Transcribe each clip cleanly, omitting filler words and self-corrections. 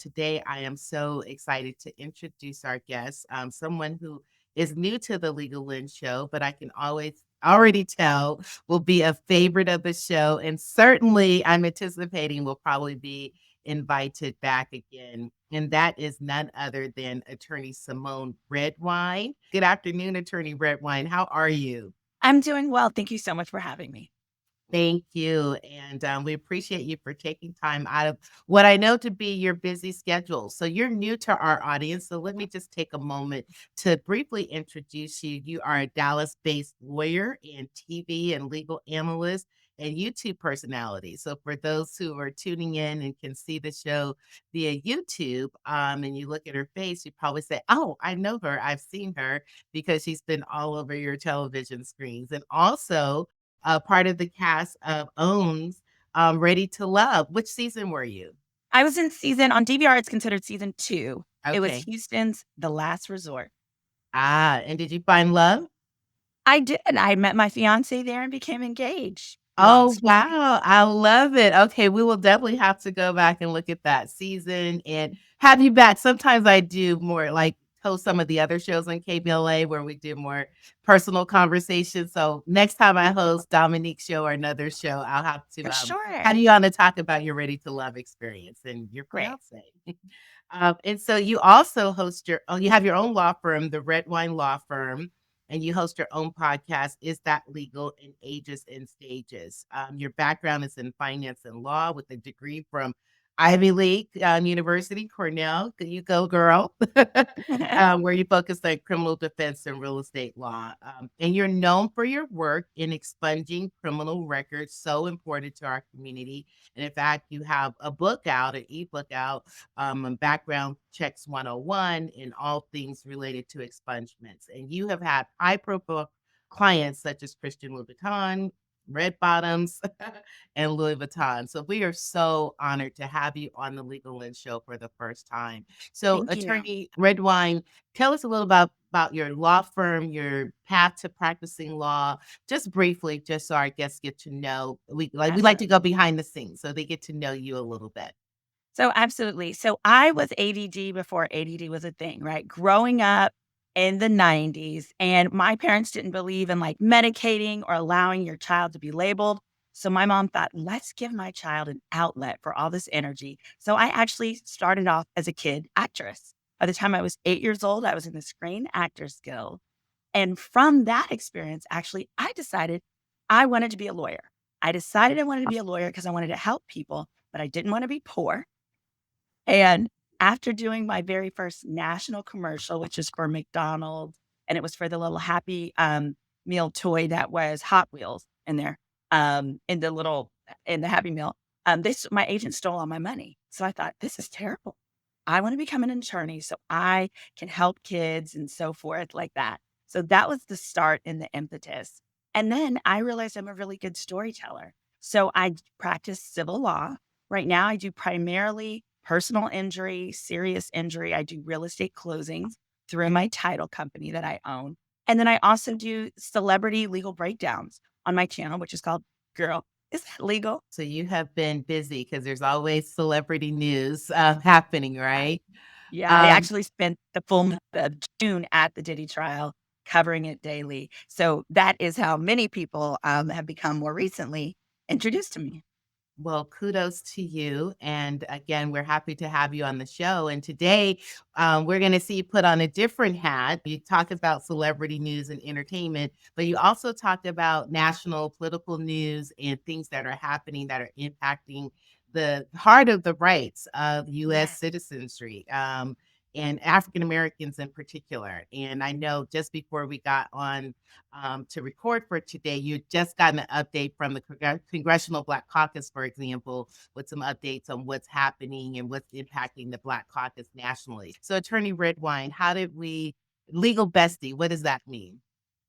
Today, I am so excited to introduce our guest, someone who is new to the Legal Lens show, but I can always already tell will be a favorite of the show. And certainly, I'm anticipating will probably be invited back again. And that is none other than Attorney Symone Redwine. Good afternoon, Attorney Redwine. How are you? I'm doing well. Thank you so much for having me. Thank you. And we appreciate you for taking time out of what I know to be your busy schedule. So, you're new to our audience. So, let me just take a moment to briefly introduce you. You are a Dallas based lawyer and TV and legal analyst and YouTube personality. So, for those who are tuning in and can see the show via YouTube and you look at her face, you probably say, "Oh, I know her. I've seen her because she's been all over your television screens." And also, part of the cast of Owns, Ready to Love. Which season were you? I was in season on DVR, it's considered season 2. It was Okay. Houston's The Last Resort. And did you find love? I did. I met my fiancé there and became engaged. Long Oh, story. wow. I love it. Okay, we will definitely have to go back and look at that season and have you back. Sometimes I do more like host some of the other shows on KBLA where we do more personal conversations. So next time I host Dominique's show or another show, I'll have to For have sure. you on to talk about your Ready to Love experience and your Great. fiance. And so you also host you have your own law firm, the Red Wine Law Firm, and you host your own podcast, Is That Legal in Ages and Stages? Your background is in finance and law with a degree from Ivy League University, Cornell. You go, girl, where you focus on criminal defense and real estate law. And you're known for your work in expunging criminal records, so important to our community. And in fact, you have a book out, an ebook out, on Background Checks 101 and all things related to expungements. And you have had high profile clients such as Christian Louboutin, Red Bottoms, and Louis Vuitton. So we are so honored to have you on the Legal Lens show for the first time. So, Thank you. Attorney Redwine, tell us a little about your law firm, your path to practicing law, just briefly, just so our guests get to know. We like to go Absolutely. behind the scenes so they get to know you a little bit. So, absolutely. So, I was ADD before ADD was a thing, right? Growing up in the 90s, and my parents didn't believe in like medicating or allowing your child to be labeled. So, my mom thought, let's give my child an outlet for all this energy. So, I actually started off as a kid actress. By the time I was 8 years old, I was in the Screen Actors Guild. And from that experience, actually, I decided I wanted to be a lawyer. I decided I wanted to be a lawyer because I wanted to help people, but I didn't want to be poor. And after doing my very first national commercial, which is for McDonald's, and it was for the little Happy Meal toy that was Hot Wheels in there, in the little in the Happy Meal. My agent stole all my money, so I thought this is terrible. I want to become an attorney so I can help kids and so forth like that. So that was the start and the impetus. And then I realized I'm a really good storyteller. So I practice civil law. Right now, I do primarily personal injury, serious injury. I do real estate closings through my title company that I own. And then I also do celebrity legal breakdowns on my channel, which is called Girl, Is That Legal? So you have been busy because there's always celebrity news happening, Yeah. right? Yeah, I Um, actually spent the full month of June at the Diddy trial covering it daily. So that is how many people have become more recently introduced to me. well, kudos to you. And again, we're happy to have you on the show. And today, we're going to see you put on a different hat. You talk about celebrity news and entertainment, but you also talked about national political news and things that are happening that are impacting the heart of the rights of U.S. Yeah. citizenry. And African Americans in particular. And I know just before we got on to record for today, you just got an update from the Congressional Black Caucus, for example, with some updates on what's happening and what's impacting the Black Caucus nationally. So, Attorney Redwine, how did we legal bestie? What does that mean?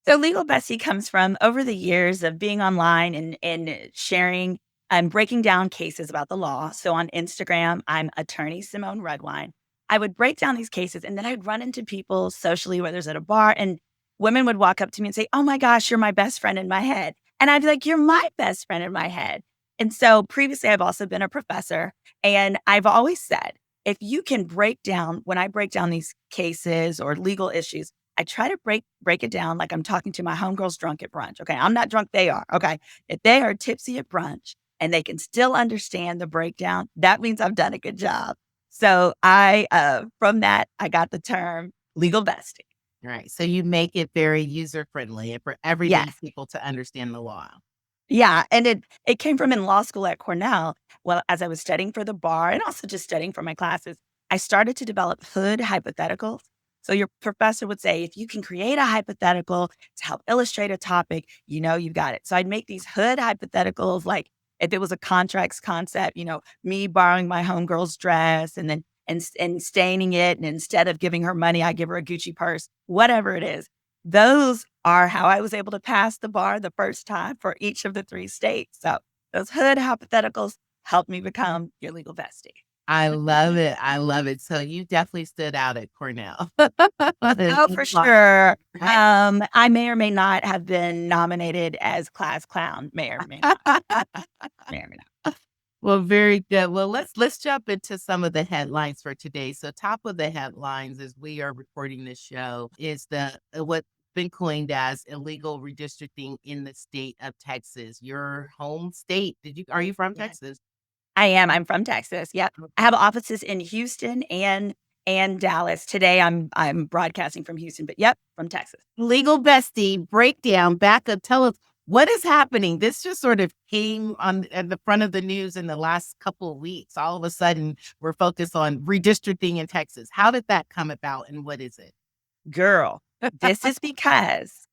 So legal Bessie comes from over the years of being online and sharing and breaking down cases about the law. So on Instagram, I'm attorney Symone Redwine. I would break down these cases and then I'd run into people socially, whether it's at a bar, and women would walk up to me and say, "Oh my gosh, you're my best friend in my head." And I'd be like, "You're my best friend in my head." And so previously, I've also been a professor, and I've always said, if you can break down, when I break down these cases or legal issues, I try to break it down like I'm talking to my homegirls drunk at brunch. Okay. I'm not drunk, they are. Okay. If they are tipsy at brunch and they can still understand the breakdown, that means I've done a good job. So from that, I got the term legal bestie. Right. So you make it very user friendly and for everyday Yes. people to understand the law. Yeah, and it came from in law school at Cornell. Well, as I was studying for the bar and also just studying for my classes, I started to develop hood hypotheticals. So your professor would say, if you can create a hypothetical to help illustrate a topic, you've got it. So I'd make these hood hypotheticals, like if it was a contracts concept, me borrowing my homegirl's dress and then and staining it, and instead of giving her money, I give her a Gucci purse, whatever it is. Those are how I was able to pass the bar the first time for each of the 3 states. So those hood hypotheticals helped me become your legal bestie. I love it. I love it. So you definitely stood out at Cornell. Oh, for sure. I may or may not have been nominated as class clown. May or may not. May or may not. Well, very good. Well, let's jump into some of the headlines for today. So, top of the headlines as we are recording this show is the what's been coined as illegal redistricting in the state of Texas, your home state. Are you from Yeah. Texas? I am. I'm from Texas. Yep. I have offices in Houston and Dallas. Today I'm broadcasting from Houston, but yep, from Texas. Legal bestie breakdown, back up. Tell us what is happening. This just sort of came on at the front of the news in the last couple of weeks. All of a sudden, we're focused on redistricting in Texas. How did that come about, and what is it? Girl, this is because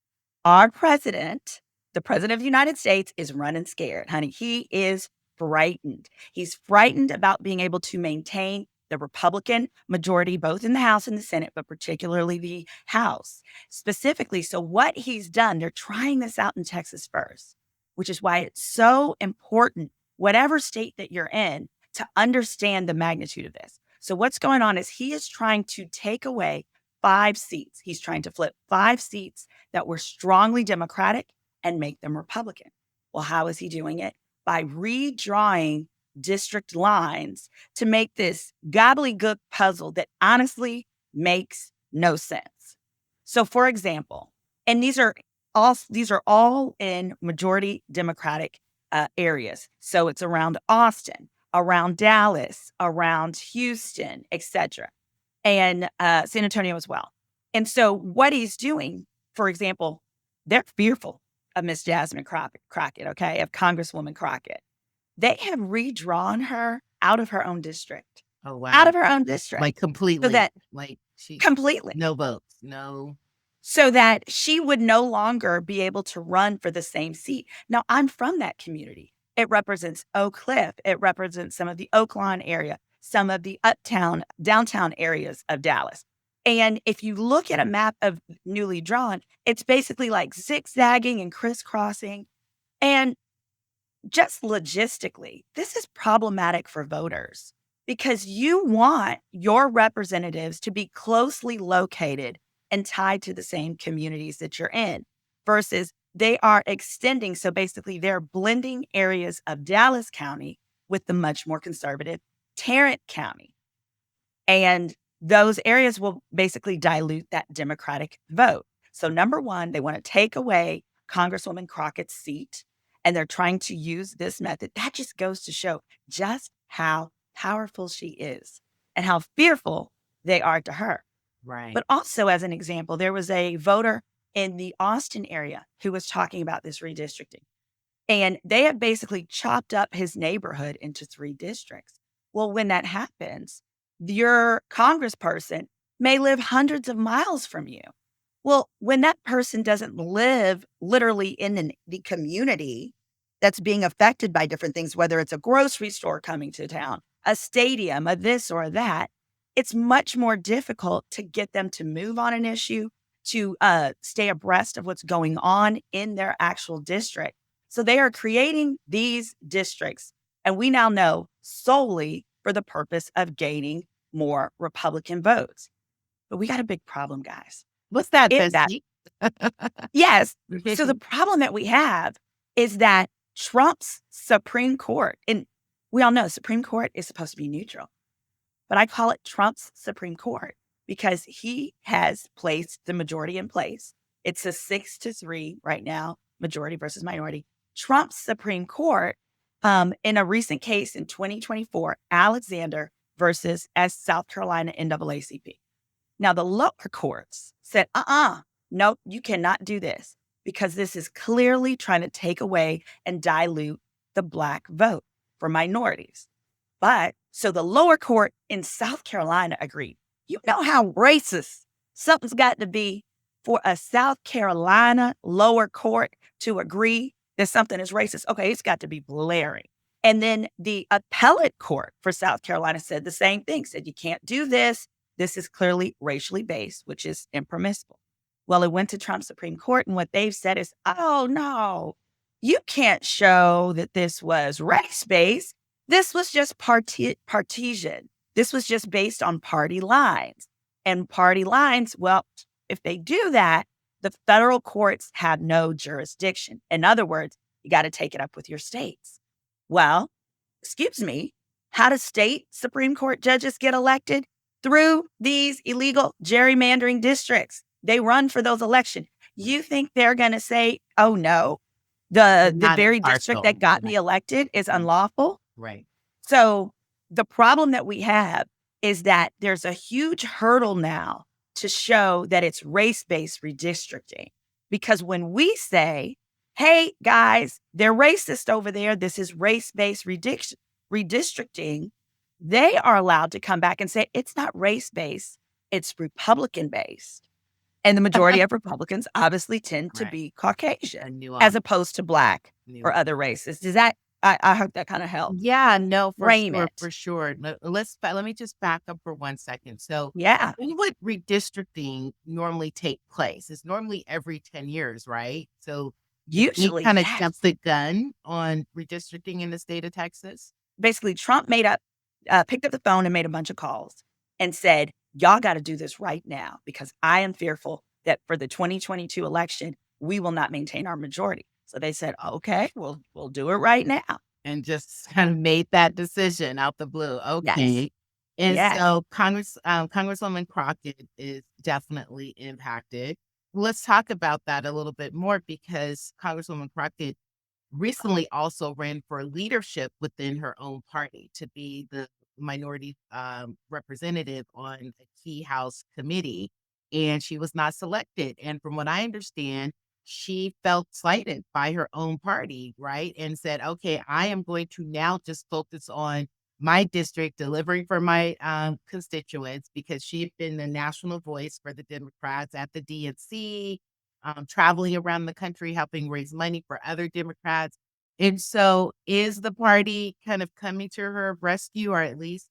our president, the president of the United States, is running scared, honey. He is frightened. He's frightened about being able to maintain the Republican majority, both in the House and the Senate, but particularly the House specifically. So, what he's done, they're trying this out in Texas first, which is why it's so important, whatever state that you're in, to understand the magnitude of this. So, what's going on is he is trying to take away 5 seats. He's trying to flip 5 seats that were strongly Democratic and make them Republican. Well, how is he doing it? By redrawing district lines to make this gobbledygook puzzle that honestly makes no sense. So, for example, and these are all in majority Democratic areas. So it's around Austin, around Dallas, around Houston, etc., and San Antonio as well. And so what he's doing, for example, they're fearful of Miss Jasmine Crockett, okay, of Congresswoman Crockett. They have redrawn her out of her own district. Oh, wow. Out of her own district. Like completely. So that like she completely. No votes. No. So that she would no longer be able to run for the same seat. Now, I'm from that community. It represents Oak Cliff. It represents some of the Oaklawn area, some of the uptown, downtown areas of Dallas. And if you look at a map of newly drawn, it's basically like zigzagging and crisscrossing. And just logistically, this is problematic for voters because you want your representatives to be closely located and tied to the same communities that you're in versus they are extending. So basically, they're blending areas of Dallas County with the much more conservative Tarrant County. And those areas will basically dilute that Democratic vote. So, number one, they want to take away Congresswoman Crockett's seat, and they're trying to use this method. That just goes to show just how powerful she is and how fearful they are to her. Right. But also, as an example, there was a voter in the Austin area who was talking about this redistricting. And they have basically chopped up his neighborhood into 3 districts. Well, when that happens, your congressperson may live hundreds of miles from you. Well, when that person doesn't live literally in the community that's being affected by different things, whether it's a grocery store coming to town, a stadium, a this or that, it's much more difficult to get them to move on an issue, to stay abreast of what's going on in their actual district. So they are creating these districts, and we now know solely for the purpose of gaining more Republican votes. But we got a big problem, guys. What's that, Bestie? Yes. So the problem that we have is that Trump's Supreme Court, and we all know Supreme Court is supposed to be neutral. but I call it Trump's Supreme Court because he has placed the majority in place. It's a 6-3 right now, majority versus minority. Trump's Supreme Court, in a recent case in 2024, Alexander versus South Carolina NAACP. Now, the lower courts said, no, you cannot do this because this is clearly trying to take away and dilute the Black vote for minorities. But so the lower court in South Carolina agreed. You know how racist something's got to be for a South Carolina lower court to agree that something is racist. Okay, it's got to be blaring. And then the appellate court for South Carolina said the same thing, said you can't do this. This is clearly racially based, which is impermissible. Well, it went to Trump's Supreme Court, and what they've said is, oh, no, you can't show that this was race based. This was just partisan. This was just based on party lines. And party lines, well, if they do that, the federal courts have no jurisdiction. In other words, you got to take it up with your states. Well, excuse me, how do state Supreme Court judges get elected? Through these illegal gerrymandering districts. They run for those elections. You think they're going to say, oh, no, the very district that got me elected is unlawful? Right. So the problem that we have is that there's a huge hurdle now to show that it's race-based redistricting. Because when we say, hey, guys, they're racist over there, this is race-based redistricting, they are allowed to come back and say, it's not race-based, it's Republican-based. And the majority of Republicans obviously tend to be Caucasian as opposed to Black or other races. Does that, I hope that kind of helps. Yeah, no, for sure. Let me just back up for 1 second. So yeah, when would redistricting normally take place? It's normally every 10 years, right? So usually kind of jumped the gun on redistricting in the state of Texas. Basically, Trump picked up the phone and made a bunch of calls and said, y'all got to do this right now because I am fearful that for the 2022 election, we will not maintain our majority. So they said, okay, we'll do it right now. And just kind of made that decision out the blue. Okay. Yes. And so Congresswoman Crockett is definitely impacted. Let's talk about that a little bit more because Congresswoman Crockett recently also ran for leadership within her own party to be the minority representative on a key House committee, and she was not selected. And from what I understand, she felt slighted by her own party, right? And said, okay, I am going to now just focus on my district, delivering for my constituents, because she had been the national voice for the Democrats at the DNC, traveling around the country, helping raise money for other Democrats. And so is the party kind of coming to her rescue, or at least,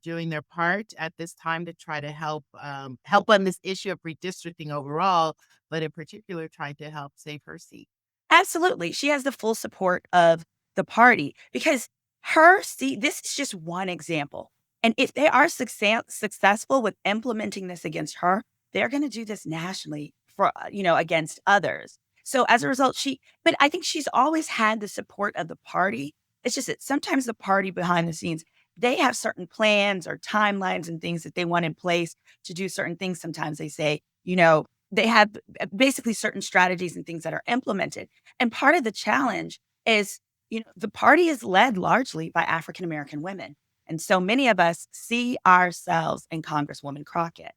doing their part at this time to try to help on this issue of redistricting overall, but in particular trying to help save her seat? Absolutely. She has the full support of the party because her seat, this is just one example. And if they are successful with implementing this against her, they're going to do this nationally for, against others. So as a result, but I think she's always had the support of the party. It's just that sometimes the party behind the scenes, they have certain plans or timelines and things that they want in place to do certain things. Sometimes they say, they have basically certain strategies and things that are implemented. And part of the challenge is, the party is led largely by African-American women. And so many of us see ourselves in Congresswoman Crockett.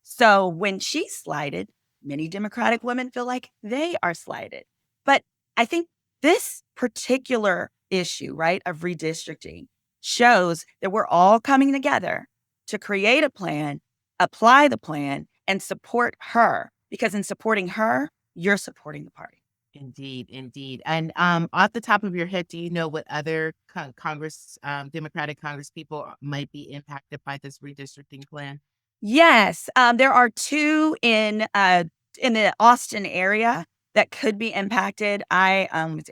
So when she's slighted, many Democratic women feel like they are slighted. But I think this particular issue, right, of redistricting shows that we're all coming together to create a plan, apply the plan, and support her. Because in supporting her, you're supporting the party. Indeed. And off the top of your head, do you know what other Democratic Congress people might be impacted by this redistricting plan? Yes, there are two in the Austin area that could be impacted. I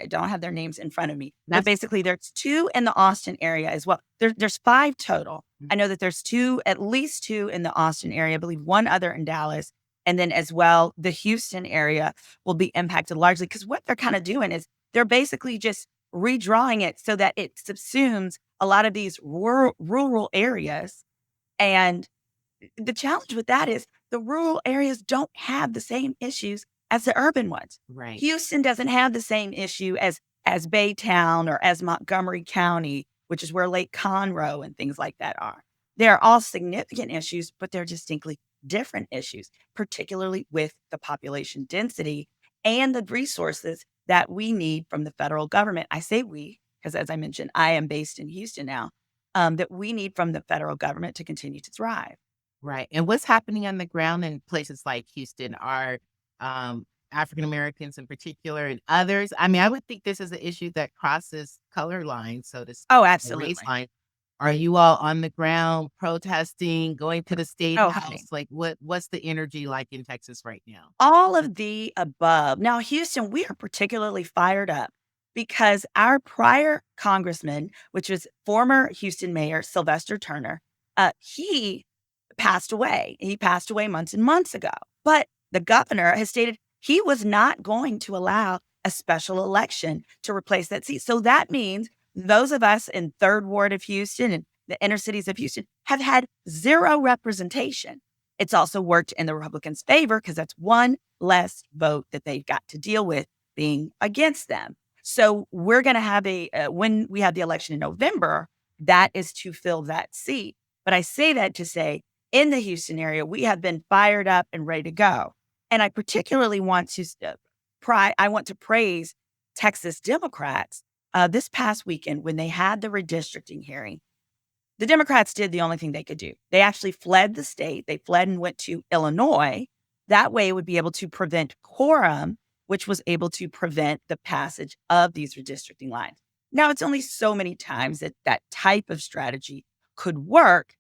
don't have their names in front of me, but basically there's two in the Austin area as well. There's 5 total. I know that there's at least two in the Austin area. I believe one other in Dallas. And then as well, the Houston area will be impacted largely because what they're kind of doing is they're basically just redrawing it so that it subsumes a lot of these rural areas And the challenge with that is the rural areas don't have the same issues as the urban ones. Right. Houston doesn't have the same issue as Baytown or as Montgomery County, which is where Lake Conroe and things like that are. They're all significant issues, but they're distinctly different issues, particularly with the population density and the resources that we need from the federal government. I say we, because as I mentioned, I am based in Houston now, that we need from the federal government to continue to thrive. Right. And what's happening on the ground in places like Houston are African Americans in particular and others. I mean, I would think this is an issue that crosses color lines, so to speak, Oh, or race absolutely. line. Are you all on the ground protesting, going to the state Oh, honey. house? Like what's the energy like in Texas right now? All of the above. Now, Houston, we are particularly fired up because our prior congressman, which was former Houston Mayor Sylvester Turner, he passed away. He passed away months and months ago. But the governor has stated he was not going to allow a special election to replace that seat. So that means those of us in Third Ward of Houston and the inner cities of Houston have had zero representation. It's also worked in the Republicans' favor because that's one less vote that they've got to deal with being against them. So we're going to have when we have the election in November, that is to fill that seat. But I say that to say, in the Houston area, we have been fired up and ready to go. And I particularly want to I want to praise Texas Democrats this past weekend when they had the redistricting hearing. The Democrats did the only thing they could do. They actually fled the state. They fled and went to Illinois. That way, it would be able to prevent quorum, which was able to prevent the passage of these redistricting lines. Now, it's only so many times that that type of strategy could work,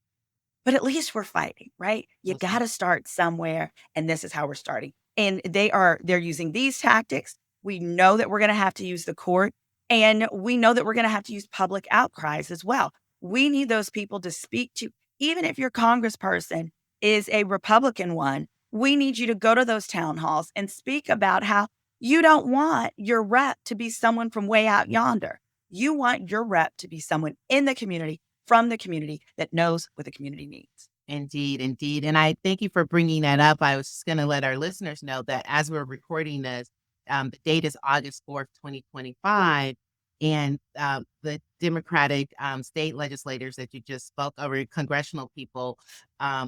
but at least we're fighting, right? You Most got to start somewhere, and this is how we're starting. And they're using these tactics. We know that we're going to have to use the court, and we know that we're going to have to use public outcries as well. We need those people to speak to, even if your congressperson is a Republican one, we need you to go to those town halls and speak about how you don't want your rep to be someone from way out yonder. You want your rep to be someone in the community, from the community, that knows what the community needs. Indeed, indeed. And I thank you for bringing that up. I was just going to let our listeners know that as we're recording this, the date is August 4th, 2025. And the Democratic state legislators that you just spoke over, congressional people,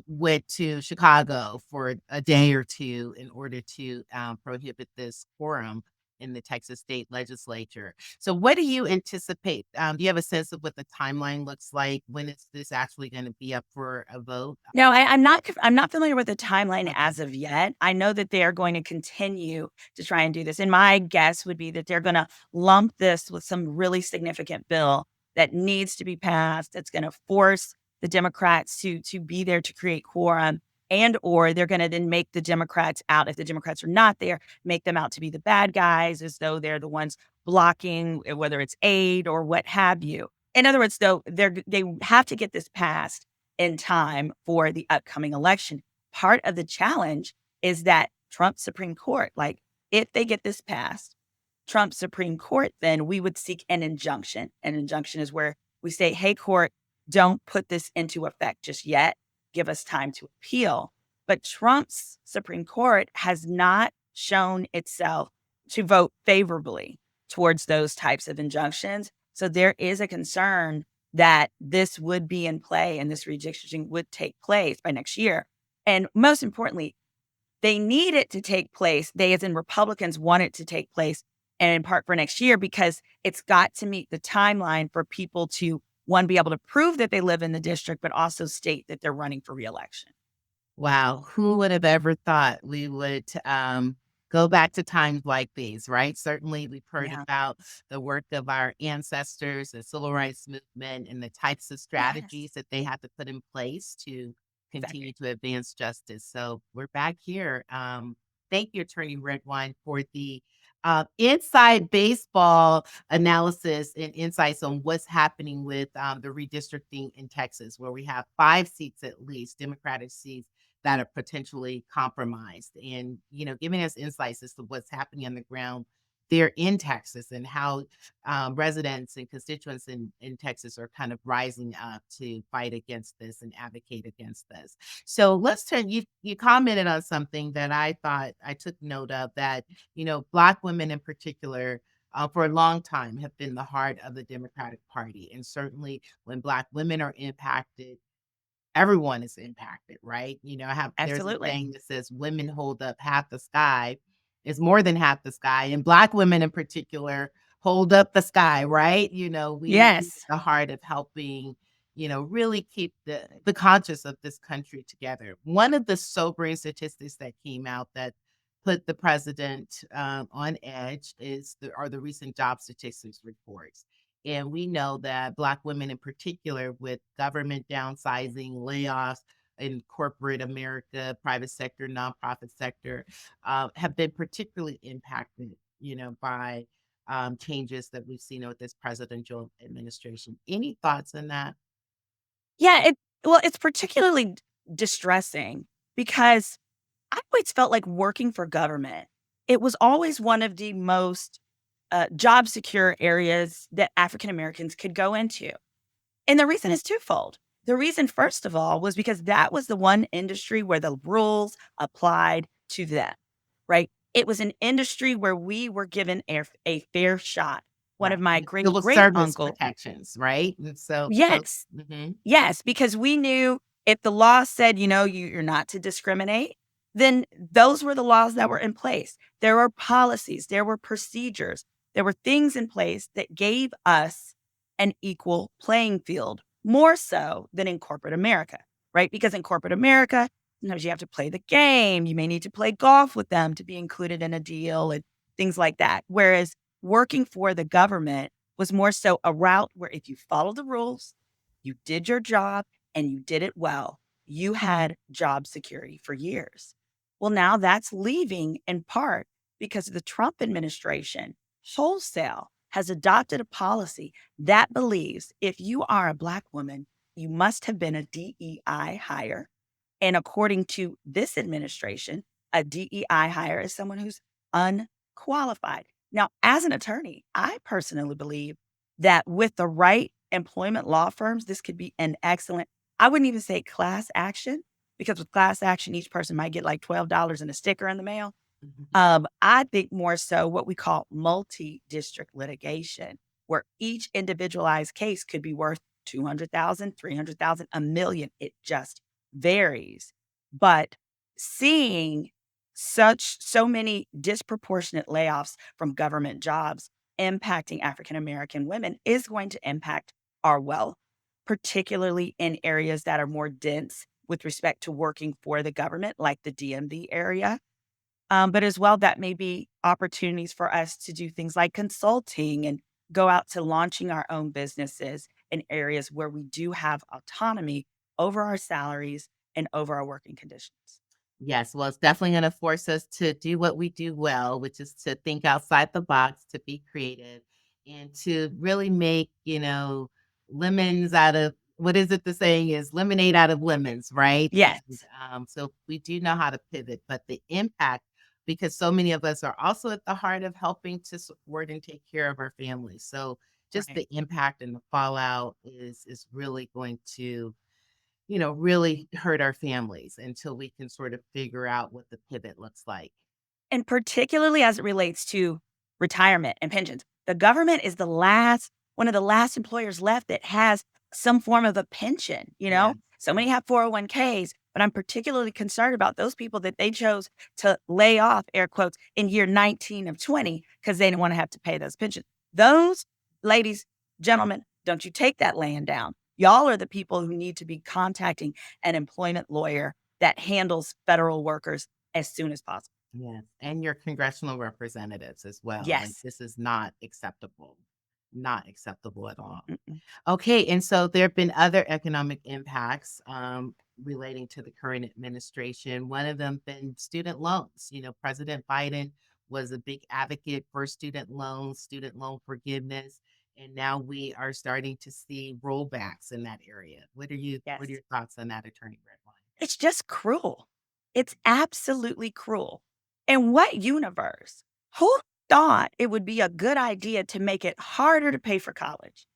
went to Chicago for a day or two in order to prohibit this quorum in the Texas state legislature. So, what do you anticipate? Do you have a sense of what the timeline looks like? When is this actually going to be up for a vote? No, I'm not familiar with the timeline Okay. as of yet. I know that they are going to continue to try and do this, and my guess would be that they're gonna lump this with some really significant bill that needs to be passed, that's gonna force the Democrats to be there to create quorum, and or they're gonna then make the Democrats out, if the Democrats are not there, make them out to be the bad guys as though they're the ones blocking, whether it's aid or what have you. In other words, though, they have to get this passed in time for the upcoming election. Part of the challenge is that Trump's Supreme Court, like if they get this passed, Trump's Supreme Court, then we would seek an injunction. An injunction is where we say, hey, court, don't put this into effect just yet. Give us time to appeal. But Trump's Supreme Court has not shown itself to vote favorably towards those types of injunctions. So there is a concern that this would be in play and this redistricting would take place by next year. And most importantly, they need it to take place. They, as in Republicans, want it to take place and in part for next year because it's got to meet the timeline for people to, one, be able to prove that they live in the district, but also state that they're running for reelection. Wow, who would have ever thought we would go back to times like these, right? Certainly, we've heard Yeah. about the work of our ancestors, the civil rights movement, and the types of Yes. strategies that they had to put in place to continue Exactly. to advance justice. So we're back here. Thank you, Attorney Redwine, for the inside baseball analysis and insights on what's happening with the redistricting in Texas, where we have 5 seats at least, Democratic seats that are potentially compromised and, giving us insights as to what's happening on the ground they're in Texas and how residents and constituents in Texas are kind of rising up to fight against this and advocate against this. So let's turn, you commented on something that I thought I took note of, that, Black women in particular, for a long time have been the heart of the Democratic Party. And certainly when Black women are impacted, everyone is impacted, right? There's a Absolutely. saying that says women hold up half the sky, is more than half the sky. And Black women in particular hold up the sky, right? We Yes. the heart of helping, really keep the conscience of this country together. One of the sobering statistics that came out that put the president on edge are the recent job statistics reports. And we know that Black women in particular, with government downsizing, layoffs in corporate America, private sector, nonprofit sector, have been particularly impacted, by changes that we've seen with this presidential administration. Any thoughts on that? Yeah, it's particularly distressing because I always felt like working for government, it was always one of the most, job secure areas that African Americans could go into. And the reason is twofold. The reason, first of all, was because that was the one industry where the rules applied to them, right? It was an industry where we were given a fair shot. One of Right. my The civil great service uncle, protections, right? And so yes, mhm. yes, because we knew if the law said, you're not to discriminate, then those were the laws that were in place. There were policies, there were procedures, there were things in place that gave us an equal playing field, more so than in corporate America, right? Because in corporate America, sometimes you have to play the game. You may need to play golf with them to be included in a deal and things like that. Whereas working for the government was more so a route where if you follow the rules, you did your job and you did it well, you had job security for years. Well, now that's leaving in part because the Trump administration wholesale has adopted a policy that believes if you are a Black woman, you must have been a DEI hire. And according to this administration, a DEI hire is someone who's unqualified. Now, as an attorney, I personally believe that with the right employment law firms, this could be an excellent, I wouldn't even say class action, because with class action, each person might get like $12 and a sticker in the mail. Mhm. I think more so what we call multi-district litigation, where each individualized case could be worth 200,000, 300,000, a million. It just varies. But seeing so many disproportionate layoffs from government jobs impacting African American women is going to impact our wealth, particularly in areas that are more dense with respect to working for the government, like the DMV area. But as well, that may be opportunities for us to do things like consulting and go out to launching our own businesses in areas where we do have autonomy over our salaries and over our working conditions. Yes, well, it's definitely gonna force us to do what we do well, which is to think outside the box, to be creative, and to really make, lemons out of, what is it the saying is? Lemonade out of lemons, right? And, Yes. so we do know how to pivot, but the impact, because so many of us are also at the heart of helping to support and take care of our families. So just Right. the impact and the fallout is really going to, really hurt our families until we can sort of figure out what the pivot looks like. And particularly as it relates to retirement and pensions, the government is one of the last employers left that has some form of a pension, you Yeah, know? So yeah, many have 401ks, but I'm particularly concerned about those people that they chose to lay off, air quotes, in year 19 of 20 because they didn't want to have to pay those pensions. Those ladies, gentlemen, don't you take that laying down. Y'all are the people who need to be contacting an employment lawyer that handles federal workers as soon as possible. yes, and your congressional representatives as well. Like, Yes. this is not acceptable, not acceptable at all. Mm-mm. Okay, and so there have been other economic impacts relating to the current administration. One of them been student loans. President Biden was a big advocate for student loan forgiveness, and now we are starting to see rollbacks in that area. What are Yes. your thoughts on that, Attorney Redwine? It's just cruel. It's absolutely cruel. In what universe? Who thought it would be a good idea to make it harder to pay for college.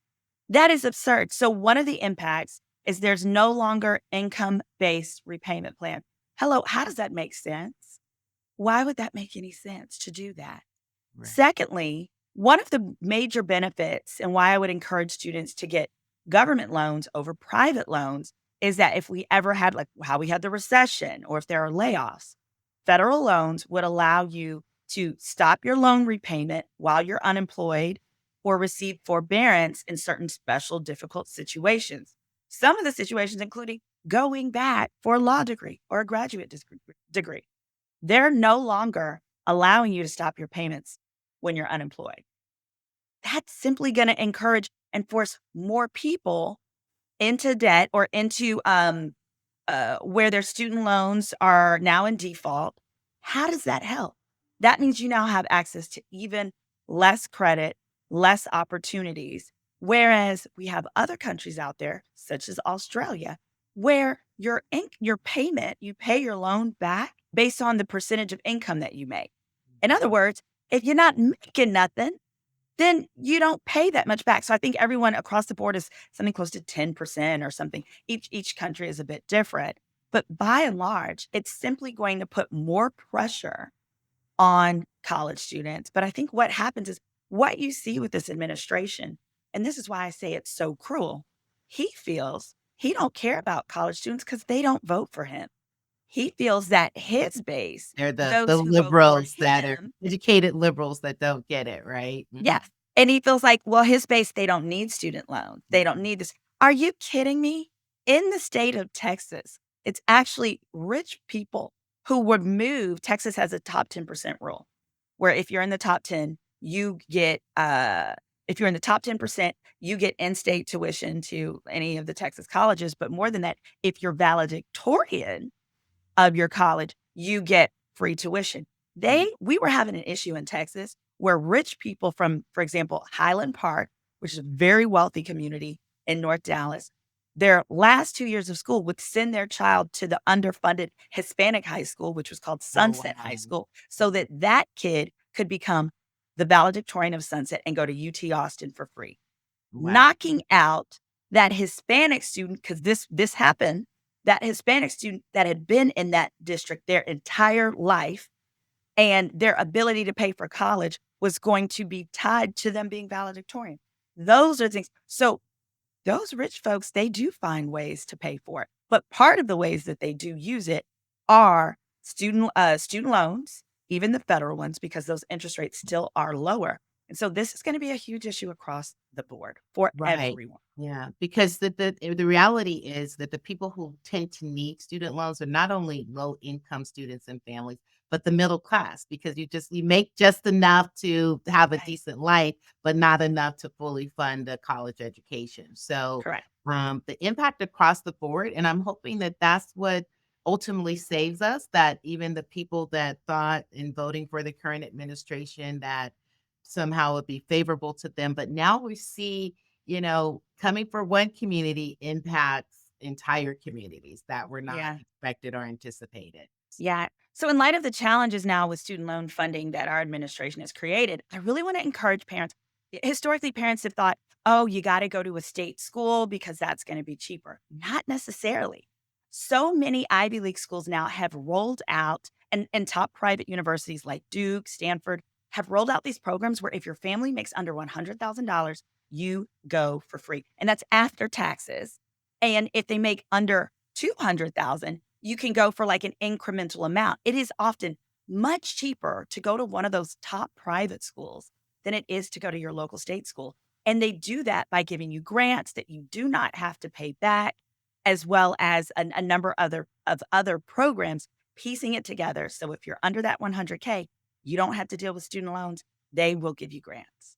That is absurd. So one of the impacts is there's no longer income-based repayment plan. Hello, how does that make sense? Why would that make any sense to do that? Right. Secondly, one of the major benefits and why I would encourage students to get government loans over private loans is that if we ever had, like how we had the recession or if there are layoffs, federal loans would allow you to stop your loan repayment while you're unemployed or receive forbearance in certain special difficult situations. Some of the situations including going back for a law degree or a degree. They're no longer allowing you to stop your payments when you're unemployed. That's simply going to encourage and force more people into debt or into where their student loans are now in default. How does that help? That means you now have access to even less credit, less opportunities. Whereas we have other countries out there, such as Australia, where your payment, you pay your loan back based on the percentage of income that you make. In other words, if you're not making nothing, then you don't pay that much back. So I think everyone across the board is something close to 10% or something. Each country is a bit different. But by and large, it's simply going to put more pressure on college students. But I think what happens is what you see with this administration, and this is why I say it's so cruel. He feels he don't care about college students because they don't vote for him. He feels that his base, They're the those who vote for liberals that are him, educated liberals that don't get it, right? Mhm. yes. And he feels like, well, his base, they don't need student loans. They don't need this. Are you kidding me? In the state of Texas, it's actually rich people who would move. Texas has a top 10% rule where if you're in the top 10, you get, if you're in the top 10%, you get in-state tuition to any of the Texas colleges. But more than that, if you're valedictorian of your college, you get free tuition. We were having an issue in Texas where rich people from, for example, Highland Park, which is a very wealthy community in North Dallas, their last 2 years of school would send their child to the underfunded Hispanic high school, which was called Oh, Sunset High wow. School, so that that kid could become the valedictorian of Sunset and go to UT Austin for free, Wow. knocking out that Hispanic student, because this happened, that Hispanic student that had been in that district their entire life and their ability to pay for college was going to be tied to them being valedictorian. Those are things. So those rich folks, they do find ways to pay for it. But part of the ways that they do use it are student loans, even the federal ones, because those interest rates still are lower. And so this is going to be a huge issue across the board for Right. everyone. Yeah, because the reality is that the people who tend to need student loans are not only low income students and families, but the middle class because you make just enough to have a Right. decent life, but not enough to fully fund a college education. So Correct. the impact across the board, and I'm hoping that that's what ultimately saves us, that even the people that thought in voting for the current administration that somehow would be favorable to them, but now we see coming for one community impacts entire communities that were not Yeah. expected or anticipated. Yeah. So, in light of the challenges now with student loan funding that our administration has created, I really want to encourage parents. Historically, parents have thought, oh, you got to go to a state school because that's going to be cheaper. Not necessarily. So many Ivy League schools now have rolled out, and top private universities like Duke, Stanford have rolled out these programs where if your family makes under $100,000, you go for free. And that's after taxes. And if they make under 200,000, you can go for like an incremental amount. It is often much cheaper to go to one of those top private schools than it is to go to your local state school. And they do that by giving you grants that you do not have to pay back, as well as a number of other programs, piecing it together. So if you're under that 100K, you don't have to deal with student loans. They will give you grants.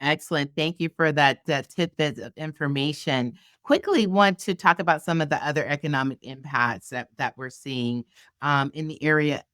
Excellent. Thank you for that tidbit of information. Quickly want to talk about some of the other economic impacts that we're seeing in the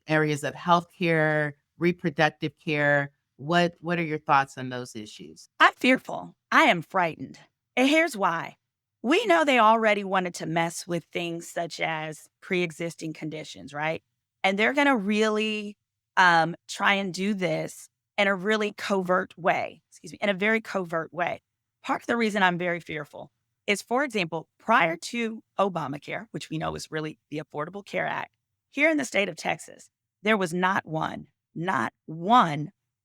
areas of healthcare, reproductive care. What are your thoughts on those issues? I'm fearful. I am frightened. And here's why. We know they already wanted to mess with things such as pre existing conditions, right? And they're going to really try and do this in a really covert way, in a very covert way. Part of the reason I'm very fearful is, for example, prior to Obamacare, which we know is really the Affordable Care Act, here in the state of Texas, there was not one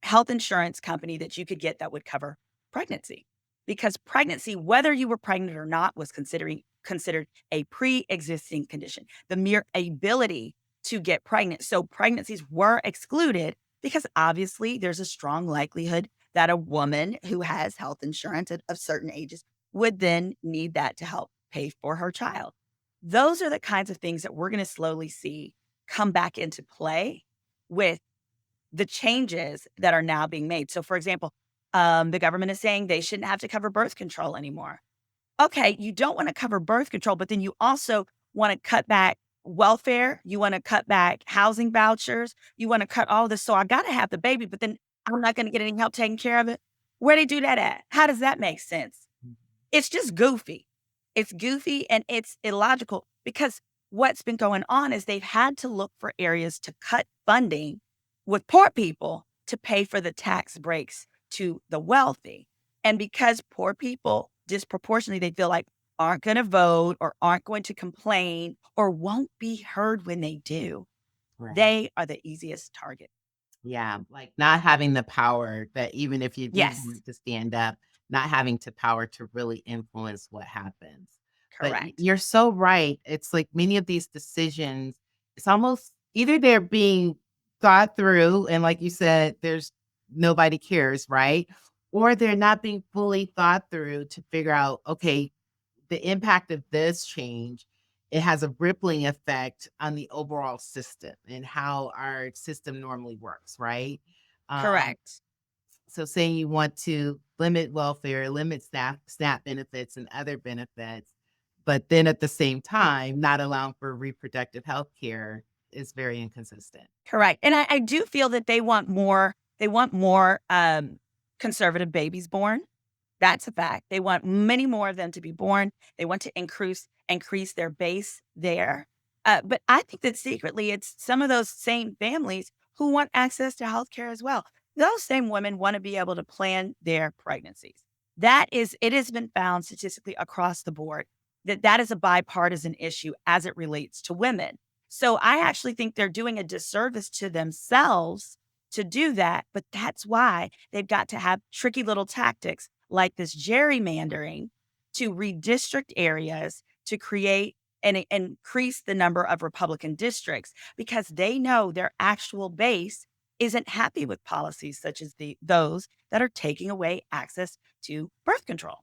health insurance company that you could get that would cover pregnancy. Because pregnancy, whether you were pregnant or not, was considered a pre-existing condition. The mere ability to get pregnant. So pregnancies were excluded because obviously there's a strong likelihood that a woman who has health insurance of certain ages would then need that to help pay for her child. Those are the kinds of things that we're going to slowly see come back into play with the changes that are now being made. So, for example, the government is saying they shouldn't have to cover birth control anymore. Okay, you don't want to cover birth control, but then you also want to cut back welfare. You want to cut back housing vouchers. You want to cut all this. So I got to have the baby, but then I'm not going to get any help taking care of it. Where they do that at? How does that make sense? It's just goofy. It's goofy and it's illogical because what's been going on is they've had to look for areas to cut funding with poor people to pay for the tax breaks to the wealthy. And because poor people disproportionately, they feel like aren't going to vote or aren't going to complain or won't be heard when they do, Right. they are the easiest target. Yeah, like not having the power that even if you do Yes, want to stand up, not having the power to really influence what happens. But correct. you're so right. It's like many of these decisions, it's almost either they're being thought through, and like you said, there's nobody cares, right? Or they're not being fully thought through to figure out, okay, the impact of this change, it has a rippling effect on the overall system and how our system normally works, right? Um, Correct. so saying you want to limit welfare, limit SNAP benefits and other benefits, but then at the same time, not allowing for reproductive health care is very inconsistent. Correct. And I do feel that they want more conservative babies born. That's a fact. They want many more of them to be born. They want to increase their base there. But I think that secretly it's some of those same families who want access to healthcare as well. Those same women want to be able to plan their pregnancies. It has been found statistically across the board that that is a bipartisan issue as it relates to women. So I actually think they're doing a disservice to themselves to do that. But that's why they've got to have tricky little tactics like this gerrymandering to redistrict areas to create and increase the number of Republican districts because they know their actual base isn't happy with policies such as those that are taking away access to birth control.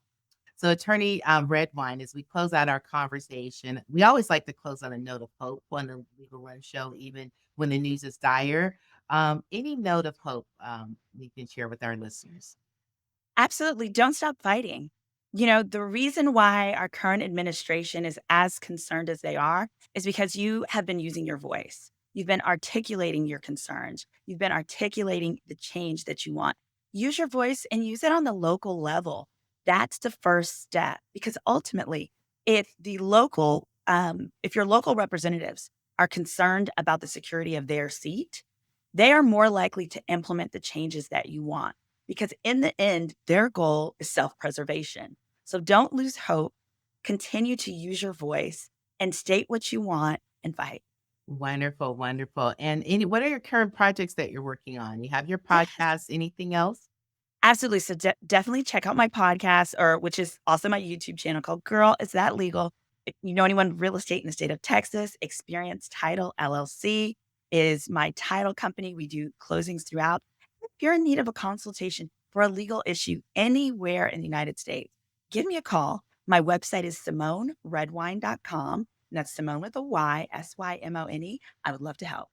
So, Attorney Redwine, as we close out our conversation, we always like to close on a note of hope on the Legal Run Show, even when the news is dire. Any note of hope you can share with our listeners? Absolutely. Don't stop fighting. The reason why our current administration is as concerned as they are is because you have been using your voice. You've been articulating your concerns. You've been articulating the change that you want. Use your voice and use it on the local level. That's the first step because ultimately, if your local representatives are concerned about the security of their seat, they are more likely to implement the changes that you want because in the end, their goal is self preservation. So don't lose hope. Continue to use your voice and state what you want and fight. Wonderful, wonderful. And what are your current projects that you're working on? You have your Yes. podcast, anything else? Absolutely. So definitely check out my podcast, or which is also my YouTube channel called Girl, Is That Legal? If you know anyone real estate in the state of Texas, Experience Title LLC is my title company. We do closings throughout. If you're in need of a consultation for a legal issue anywhere in the United States, give me a call. My website is SymoneRedwine.com. And that's Simone with a Y, Symone. I would love to help.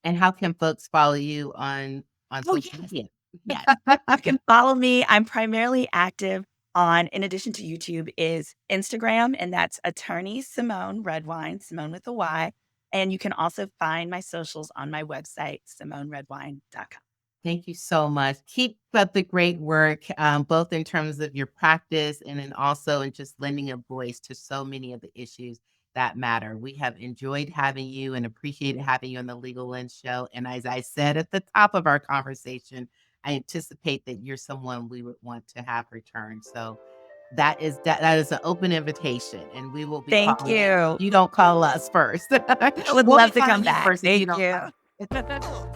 And how can folks follow you on Oh, social yes. media? Yes. You can follow me. I'm primarily active on, in addition to YouTube, is Instagram, and that's attorney Symone Redwine, Simone with a Y. And you can also find my socials on my website, SymoneRedwine.com. Thank you so much. Keep up the great work, both in terms of your practice and then also in just lending a voice to so many of the issues that matter. We have enjoyed having you and appreciated having you on the Legal Lens Show. And as I said at the top of our conversation, I anticipate that you're someone we would want to have return. So that is an open invitation, and we will be Thank calling you. you. You don't call us first. I would We'll be love to calling come you back. first if you Thank don't you. call.